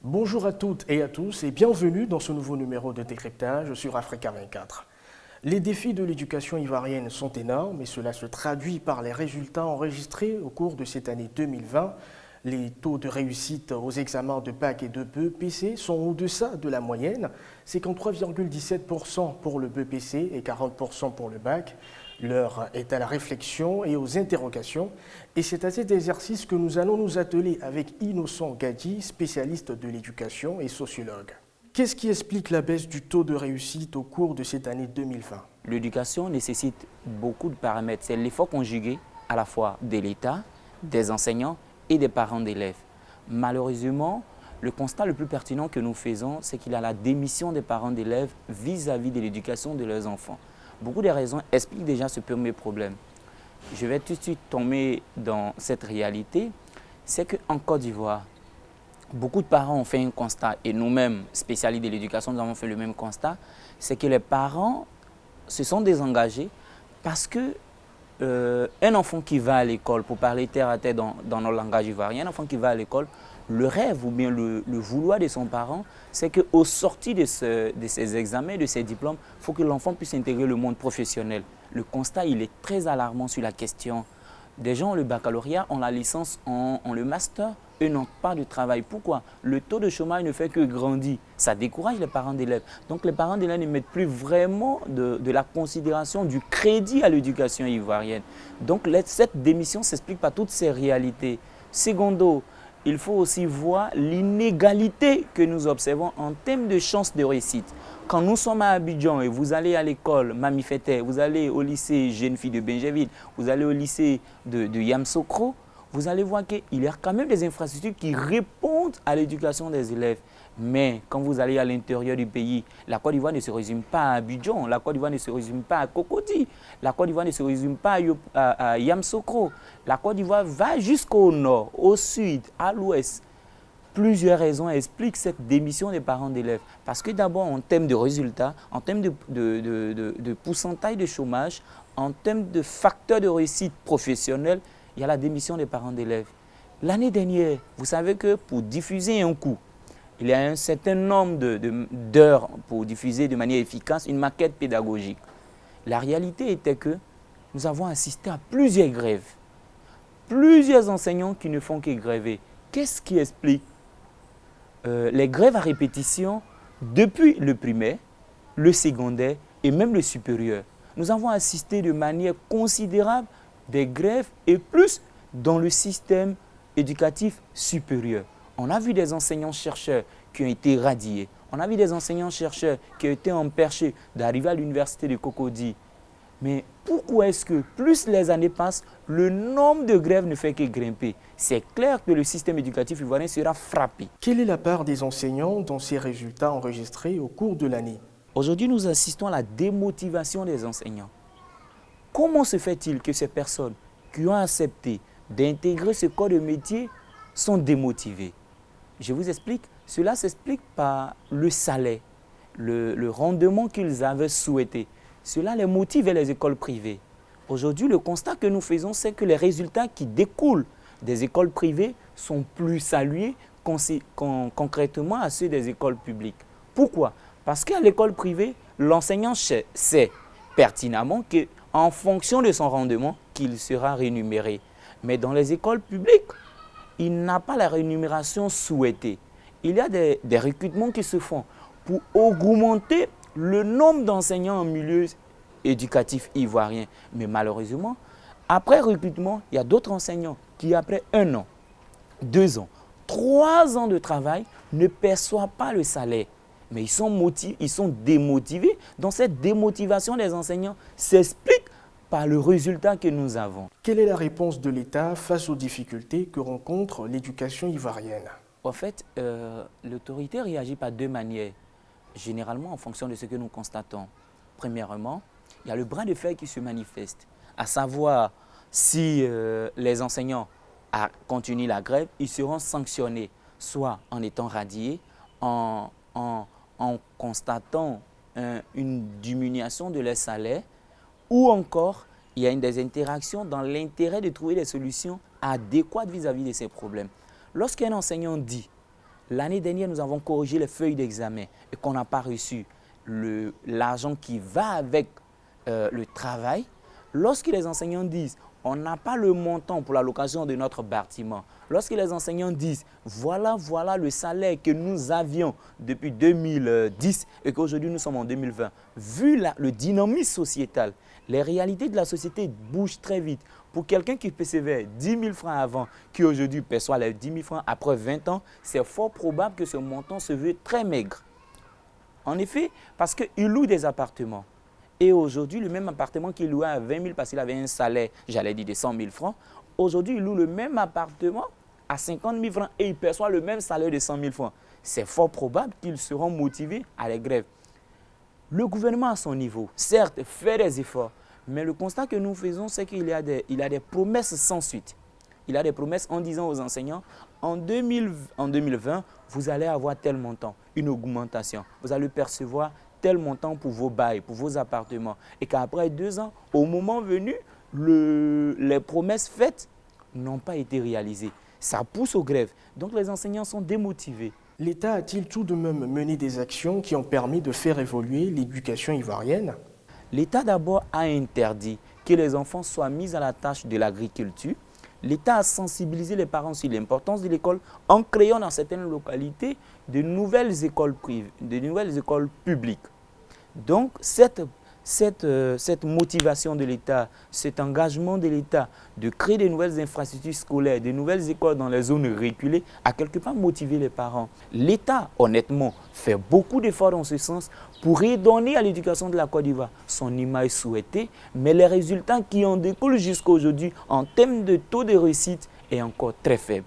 Bonjour à toutes et à tous et bienvenue dans ce nouveau numéro de décryptage sur Africa 24. Les défis de l'éducation ivoirienne sont énormes et cela se traduit par les résultats enregistrés au cours de cette année 2020. Les taux de réussite aux examens de bac et de BEPC sont au-deçà de la moyenne, 53,17% pour le BEPC et 40% pour le bac. L'heure est à la réflexion et aux interrogations et c'est à cet exercice que nous allons nous atteler avec Innocent Gadji, spécialiste de l'éducation et sociologue. Qu'est-ce qui explique la baisse du taux de réussite au cours de cette année 2020? L'éducation nécessite beaucoup de paramètres. C'est l'effort conjugué à la fois de l'État, des enseignants et des parents d'élèves. Malheureusement, le constat le plus pertinent que nous faisons, c'est qu'il y a la démission des parents d'élèves vis-à-vis de l'éducation de leurs enfants. Beaucoup de raisons expliquent déjà ce premier problème. Je vais tout de suite tomber dans cette réalité. C'est qu'en Côte d'Ivoire, beaucoup de parents ont fait un constat, et nous-mêmes, spécialistes de l'éducation, nous avons fait le même constat, c'est que les parents se sont désengagés parce que un enfant qui va à l'école, pour parler terre à terre dans nos langages ivoiriens, un enfant qui va à l'école, le rêve ou bien le vouloir de son parent, c'est qu'au sorti de ces examens, de ces diplômes, il faut que l'enfant puisse intégrer le monde professionnel. Le constat, il est très alarmant sur la question. Des gens ont le baccalauréat, ont la licence, ont le master, eux n'ont pas de travail. Pourquoi? Le taux de chômage ne fait que grandir. Ça décourage les parents d'élèves. Donc les parents d'élèves ne mettent plus vraiment de la considération, du crédit à l'éducation ivoirienne. Donc cette démission s'explique par toutes ces réalités. Secondo, il faut aussi voir l'inégalité que nous observons en termes de chances de réussite. Quand nous sommes à Abidjan et vous allez à l'école Mami Fete, vous allez au lycée Jeune Fille de Benjerville, vous allez au lycée de Yamsokro, vous allez voir qu'il y a quand même des infrastructures qui répondent à l'éducation des élèves. Mais quand vous allez à l'intérieur du pays, la Côte d'Ivoire ne se résume pas à Abidjan, la Côte d'Ivoire ne se résume pas à Cocody, la Côte d'Ivoire ne se résume pas à Yamsokro. La Côte d'Ivoire va jusqu'au nord, au sud, à l'ouest. Plusieurs raisons expliquent cette démission des parents d'élèves. Parce que d'abord, en termes de résultats, en termes de pourcentage de chômage, en termes de facteurs de réussite professionnelle, il y a la démission des parents d'élèves. L'année dernière, vous savez que pour diffuser un coup, il y a un certain nombre d'heures pour diffuser de manière efficace une maquette pédagogique. La réalité était que nous avons assisté à plusieurs grèves. Plusieurs enseignants qui ne font que gréver. Qu'est-ce qui explique les grèves à répétition depuis le primaire, le secondaire et même le supérieur? Nous avons assisté de manière considérable des grèves et plus dans le système éducatif supérieur. On a vu des enseignants-chercheurs qui ont été radiés. On a vu des enseignants-chercheurs qui ont été empêchés d'arriver à l'université de Cocody. Mais pourquoi est-ce que plus les années passent, le nombre de grèves ne fait que grimper? C'est clair que le système éducatif ivoirien sera frappé. Quelle est la part des enseignants dans ces résultats enregistrés au cours de l'année? Aujourd'hui, nous assistons à la démotivation des enseignants. Comment se fait-il que ces personnes qui ont accepté d'intégrer ce corps de métier sont démotivées? Je vous explique. Cela s'explique par le salaire, le rendement qu'ils avaient souhaité. Cela les motive vers les écoles privées. Aujourd'hui, le constat que nous faisons, c'est que les résultats qui découlent des écoles privées sont plus salués concrètement à ceux des écoles publiques. Pourquoi? Parce qu'à l'école privée, l'enseignant sait pertinemment qu'en fonction de son rendement, qu'il sera rémunéré. Mais dans les écoles publiques, il n'a pas la rémunération souhaitée. Il y a des recrutements qui se font pour augmenter le nombre d'enseignants en milieu éducatif ivoirien. Mais malheureusement, après recrutement, il y a d'autres enseignants qui, après 1 an, 2 ans, 3 ans de travail, ne perçoivent pas le salaire. Mais ils sont démotivés. Donc cette démotivation des enseignants s'explique par le résultat que nous avons. Quelle est la réponse de l'État face aux difficultés que rencontre l'éducation ivoirienne? En fait, l'autorité réagit par 2 manières, généralement en fonction de ce que nous constatons. Premièrement, il y a le bras de fer qui se manifeste, à savoir si les enseignants continuent la grève, ils seront sanctionnés, soit en étant radiés, en constatant une diminution de leur salaire, ou encore il y a des interactions dans l'intérêt de trouver des solutions adéquates vis-à-vis de ces problèmes. Lorsqu'un enseignant dit L'année dernière, nous avons corrigé les feuilles d'examen et qu'on n'a pas reçu l'argent qui va avec le travail. Lorsque les enseignants disent on n'a pas le montant pour la location de notre bâtiment, lorsque les enseignants disent voilà le salaire que nous avions depuis 2010 et qu'aujourd'hui nous sommes en 2020, vu le dynamisme sociétal, les réalités de la société bougent très vite. Pour quelqu'un qui percevait 10 000 francs avant, qui aujourd'hui perçoit les 10 000 francs après 20 ans, c'est fort probable que ce montant se veut très maigre. En effet, parce qu'il loue des appartements. Et aujourd'hui, le même appartement qu'il louait à 20 000 parce qu'il avait un salaire, j'allais dire de 100 000 francs, aujourd'hui, il loue le même appartement à 50 000 francs et il perçoit le même salaire de 100 000 francs. C'est fort probable qu'ils seront motivés à la grève. Le gouvernement à son niveau, certes, fait des efforts, mais le constat que nous faisons, c'est qu'il y a des promesses sans suite. Il a des promesses en disant aux enseignants, en 2020, vous allez avoir tel montant, une augmentation. Vous allez percevoir tel montant pour vos bails, pour vos appartements. Et qu'après 2 ans, au moment venu, les promesses faites n'ont pas été réalisées. Ça pousse aux grèves. Donc les enseignants sont démotivés. L'État a-t-il tout de même mené des actions qui ont permis de faire évoluer l'éducation ivoirienne? L'État d'abord a interdit que les enfants soient mis à la tâche de l'agriculture. L'État a sensibilisé les parents sur l'importance de l'école en créant dans certaines localités de nouvelles écoles privées, de nouvelles écoles publiques. Donc, cette motivation de l'État, cet engagement de l'État de créer de nouvelles infrastructures scolaires, de nouvelles écoles dans les zones reculées, a quelque part motivé les parents. L'État, honnêtement, fait beaucoup d'efforts dans ce sens pour redonner à l'éducation de la Côte d'Ivoire son image souhaitée, mais les résultats qui en découlent jusqu'à aujourd'hui en termes de taux de réussite est encore très faible.